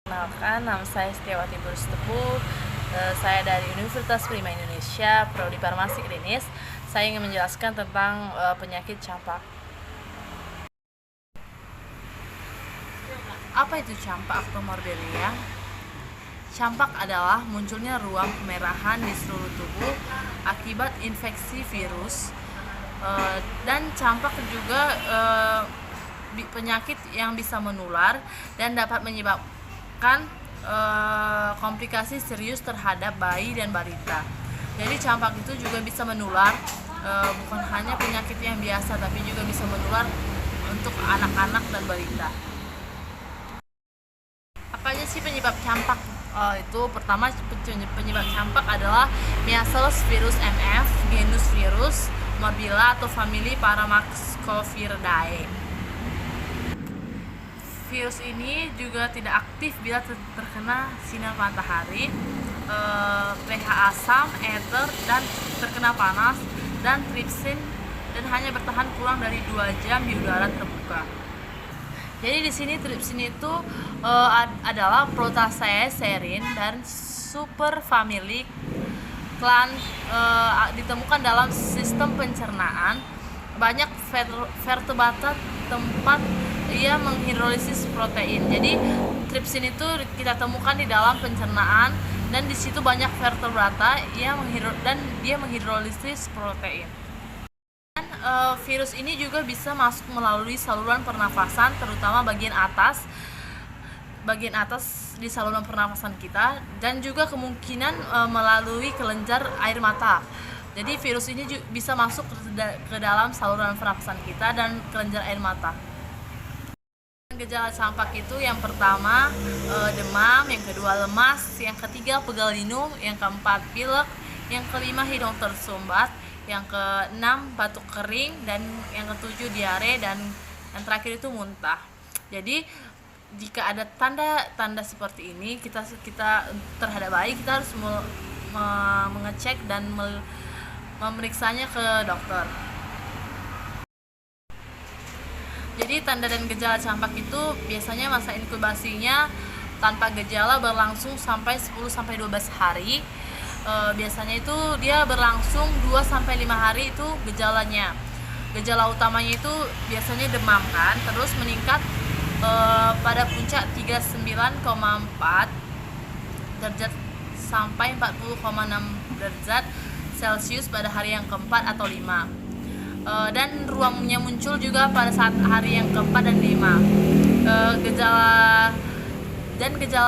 Perkenalkan, nama saya Setiawati Burustepu. Saya dari Universitas Prima Indonesia, Prodi Farmasi Klinis. Saya ingin menjelaskan tentang penyakit campak. Apa itu campak atau mordelia? Campak adalah munculnya ruam kemerahan di seluruh tubuh akibat infeksi virus, dan campak juga penyakit yang bisa menular dan dapat menyebabkan komplikasi serius terhadap bayi dan balita. Jadi campak itu juga bisa menular, bukan hanya penyakit yang biasa, tapi juga bisa menular untuk anak-anak dan balita. Apa aja sih penyebab campak? Itu pertama, penyebab campak adalah measles virus MF, genus virus Morbilla atau famili Paramaxcoviridae. Virus ini juga tidak aktif bila terkena sinar matahari, pH asam, ether, dan terkena panas, dan tripsin, dan hanya bertahan kurang dari 2 jam di udara terbuka. Jadi di sini tripsin itu adalah Proteaceae dan superfamili klan, ditemukan dalam sistem pencernaan banyak vertebrata tempat ia menghidrolisis protein. Jadi tripsin itu kita temukan di dalam pencernaan, dan di situ banyak vertebrata dan dia menghidrolisis protein. Dan virus ini juga bisa masuk melalui saluran pernafasan, terutama bagian atas di saluran pernafasan kita, dan juga kemungkinan melalui kelenjar air mata. Jadi virus ini bisa masuk ke dalam saluran pernafasan kita dan kelenjar air mata. Gejala campak itu yang pertama demam, yang kedua lemas, yang ketiga pegal linu, yang keempat pilek, yang kelima hidung tersumbat, yang keenam batuk kering, dan yang ketujuh diare, dan yang terakhir itu muntah. Jadi jika ada tanda-tanda seperti ini kita terhadap bayi, kita harus mengecek dan memeriksanya ke dokter. Jadi tanda dan gejala campak itu biasanya masa inkubasinya tanpa gejala berlangsung sampai 10-12 hari. Biasanya itu dia berlangsung 2-5 hari itu gejalanya. Gejala utamanya itu biasanya demam kan, terus meningkat pada puncak 39,4 derajat sampai 40,6 derajat Celcius pada hari yang keempat atau 5. Dan ruamnya muncul juga pada saat hari yang keempat dan 5. Gejala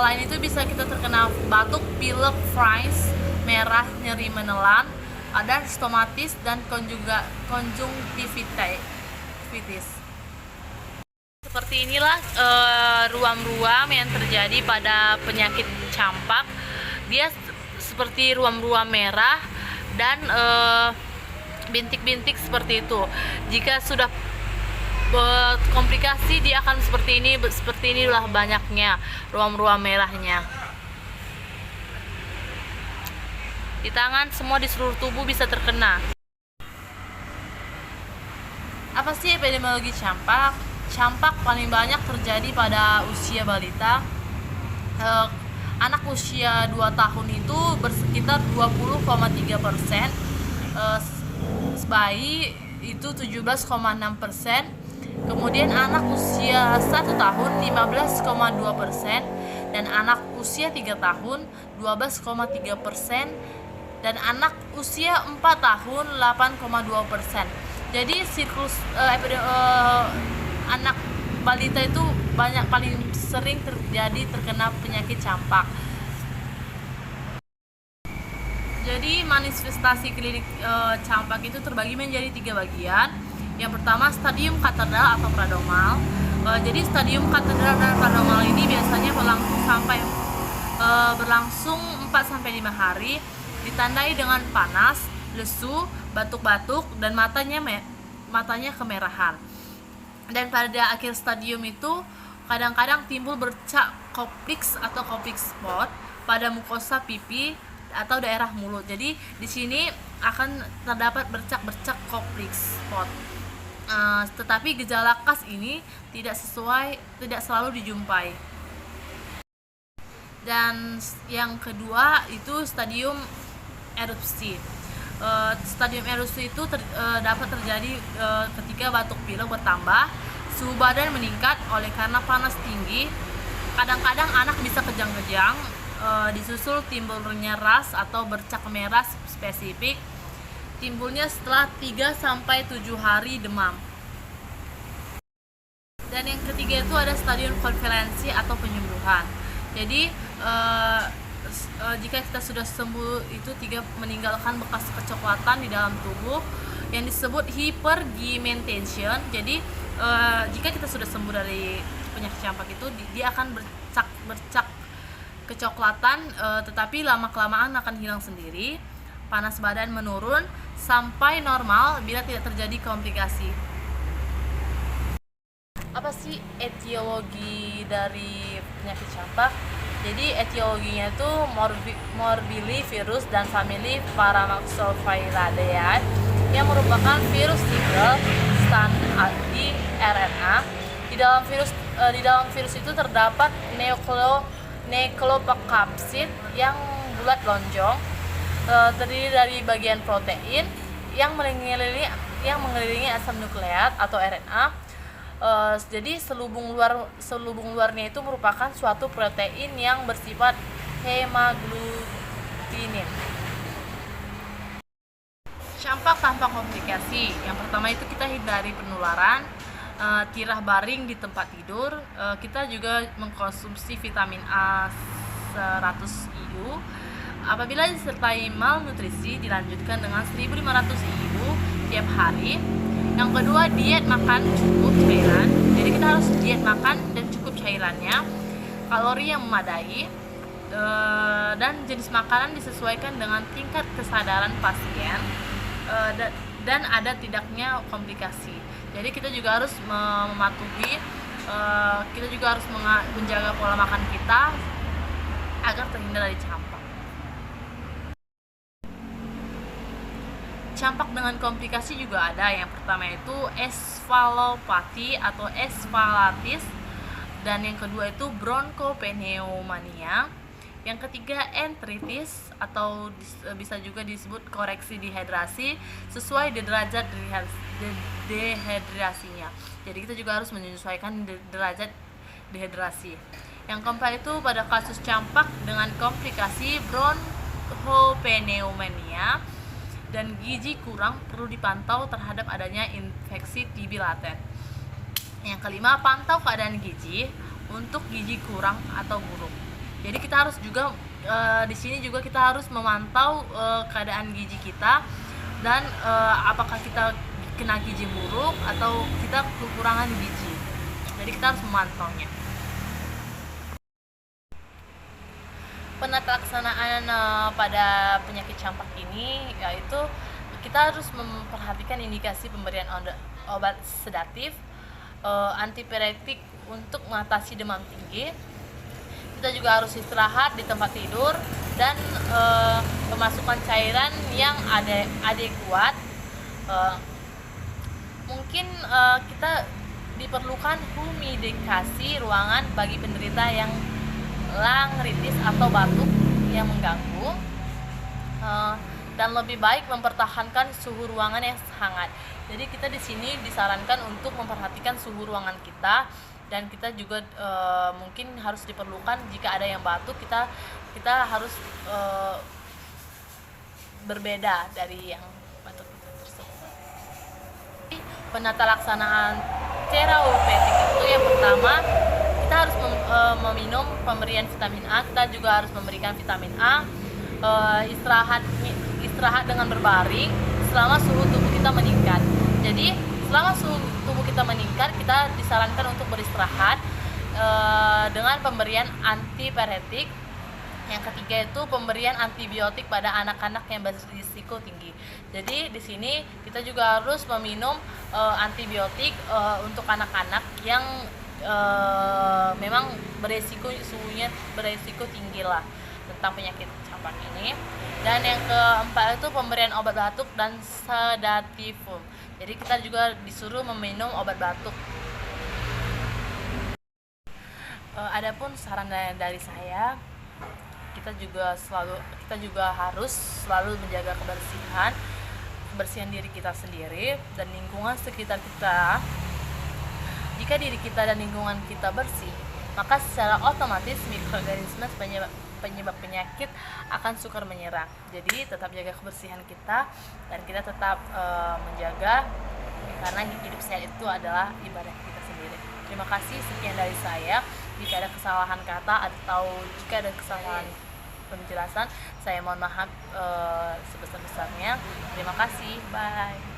lain itu bisa kita terkena batuk, pilek, fries, merah, nyeri menelan, ada stomatis, dan konjungtivitis. Seperti inilah ruam-ruam yang terjadi pada penyakit campak. Dia seperti ruam-ruam merah dan bintik-bintik seperti itu. Jika sudah komplikasi, dia akan seperti inilah banyaknya ruam-ruam merahnya. Di tangan, semua di seluruh tubuh bisa terkena. Apa sih epidemiologi campak? Campak paling banyak terjadi pada usia balita. Anak usia 2 tahun itu bersekitar 20,3%, bayi itu 17,6%, kemudian anak usia 1 tahun 15,2%, dan anak usia 3 tahun 12,3%, dan anak usia 4 tahun 8,2%. Jadi siklus anak balita itu paling sering terkena penyakit campak. Jadi manifestasi klinik campak itu terbagi menjadi 3 bagian. Yang pertama stadium katedral atau pradomal. Jadi stadium katedral dan pradomal ini biasanya berlangsung 4-5 hari, ditandai dengan panas, lesu, batuk-batuk, dan matanya kemerahan. Dan pada akhir stadium itu kadang-kadang timbul bercak Koplik atau Koplik spot pada mukosa pipi atau daerah mulut. Jadi di sini akan terdapat bercak-bercak Koplik spot. Tetapi gejala khas ini tidak selalu dijumpai. Dan yang kedua itu stadium erupsi. Stadium erupsi itu dapat terjadi ketika batuk pilek bertambah, suhu badan meningkat oleh karena panas tinggi. Kadang-kadang anak bisa kejang-kejang, disusul timbulnya ras atau bercak merah spesifik, timbulnya setelah 3-7 hari demam. Dan yang ketiga itu ada stadium konvalensi atau penyembuhan. Jadi jika kita sudah sembuh itu meninggalkan bekas kecoklatan di dalam tubuh yang disebut hyperpigmentation. Jadi jika kita sudah sembuh dari penyakit campak itu, dia akan bercak kecoklatan, tetapi lama-kelamaan akan hilang sendiri. Panas badan menurun sampai normal bila tidak terjadi komplikasi. Apa sih etiologi dari penyakit campak? Jadi etiologinya itu morbillivirus dan famili Paramaxoviridea yang merupakan virus single strand di RNA. Di dalam virus itu terdapat nucleocapsid yang bulat lonjong, terdiri dari bagian protein yang mengelilingi asam nukleat atau RNA. Jadi selubung luarnya itu merupakan suatu protein yang bersifat hemaglutinin. Campak tanpa komplikasi. Yang pertama itu kita hindari penularan, tirah baring di tempat tidur. Kita juga mengkonsumsi vitamin A 100 IU. Apabila disertai malnutrisi, dilanjutkan dengan 1.500 IU tiap hari. Yang kedua, diet makan cukup cairan. Jadi kita harus diet makan dan cukup cairannya, kalori yang memadai, dan jenis makanan disesuaikan dengan tingkat kesadaran pasien, dan ada tidaknya komplikasi. Jadi kita juga harus mematuhi, kita juga harus menjaga pola makan kita agar terhindar dari campak. Campak dengan komplikasi juga ada. Yang pertama itu esfalopati atau esfalatis, dan yang kedua itu bronkopneumonia. Yang ketiga enteritis atau bisa juga disebut koreksi dehidrasi sesuai derajat dehidrasinya. Jadi kita juga harus menyesuaikan derajat dehidrasi. Yang keempat itu pada kasus campak dengan komplikasi bronchopneumonia dan gizi kurang, perlu dipantau terhadap adanya infeksi TB laten. Yang kelima, pantau keadaan gizi untuk gizi kurang atau buruk. Jadi kita harus juga di sini juga kita harus memantau keadaan gizi kita dan apakah kita kena gizi buruk atau kita kekurangan gizi. Jadi kita harus memantaunya. Penata laksanaan pada penyakit campak ini yaitu kita harus memperhatikan indikasi pemberian obat sedatif, antipiretik untuk mengatasi demam tinggi. Kita juga harus istirahat di tempat tidur dan pemasukan cairan yang adekuat. Mungkin kita diperlukan humidikasi ruangan bagi penderita yang laryngitis atau batuk yang mengganggu, dan lebih baik mempertahankan suhu ruangan yang hangat. Jadi kita di sini disarankan untuk memperhatikan suhu ruangan kita, dan kita juga mungkin harus diperlukan jika ada yang batuk, kita harus berbeda dari yang batuk itu tersebut. Penata laksanaan terapeutik itu yang pertama, kita harus meminum pemberian vitamin A. Kita juga harus memberikan vitamin A, istirahat dengan berbaring selama suhu tubuh kita meningkat. Jadi selama suhu tubuh kita meningkat, kita disarankan untuk beristirahat dengan pemberian antipiretik. Yang ketiga itu pemberian antibiotik pada anak-anak yang berisiko tinggi. Jadi di sini kita juga harus meminum antibiotik untuk anak-anak yang memang suhunya beresiko tinggi lah tentang penyakit campak ini. Dan yang keempat itu pemberian obat batuk dan sedatifum. Jadi kita juga disuruh meminum obat batuk. Adapun saran dari saya, kita juga harus selalu menjaga kebersihan diri kita sendiri dan lingkungan sekitar kita. Jika diri kita dan lingkungan kita bersih, maka secara otomatis mikroorganisme penyebab penyakit akan sukar menyerang. Jadi tetap jaga kebersihan kita dan kita tetap menjaga, karena hidup sehat itu adalah ibadah kita sendiri. Terima kasih, sekian dari saya. Jika ada kesalahan kata atau jika ada kesalahan penjelasan, saya mohon maaf sebesar-besarnya. Terima kasih, bye.